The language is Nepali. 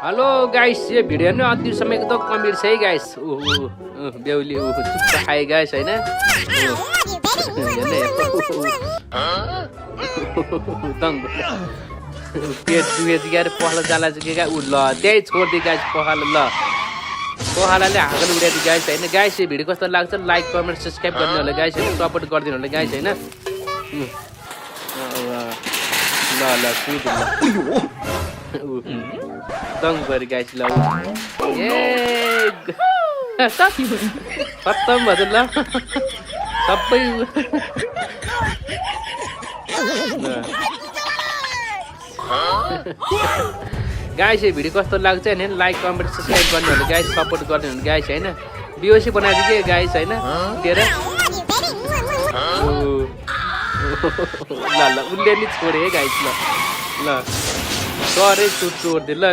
हेलो गाइस, ये भिडियो नै अति समय एकदम कमेडी छ है गाइस। बेहुली चुप्पा खाए गाइस हैन। पेट दुखे गाइस पखाला जाला के गाइस उ ल त्यही छोड्दे गाइस पखाला ल पखालाले हाँगल उडाइदिए गाइस हैन। गाइस यो भिडियो कस्तो लाग्छ लाइक कमेन्ट सब्स्क्राइब गर्नु होला गाइस हैन, सपोर्ट गरिदिनु होला गाइस हैन। ल ल कुद ल दङ गरी गाइस ल ए खत्तम भयो ल सबै गाइस यो भिडियो कस्तो लाग्छ हैन लाइक कमेन्ट सब्स्क्राइब गर्नु होला गाइस, सपोर्ट गर्नु होला गाइस हैन। बिओसी बनाइदिए के गाइस हैन तेरा ल ल उनले नि छोडे है गाइस ल ल सरे छोड्दे ल।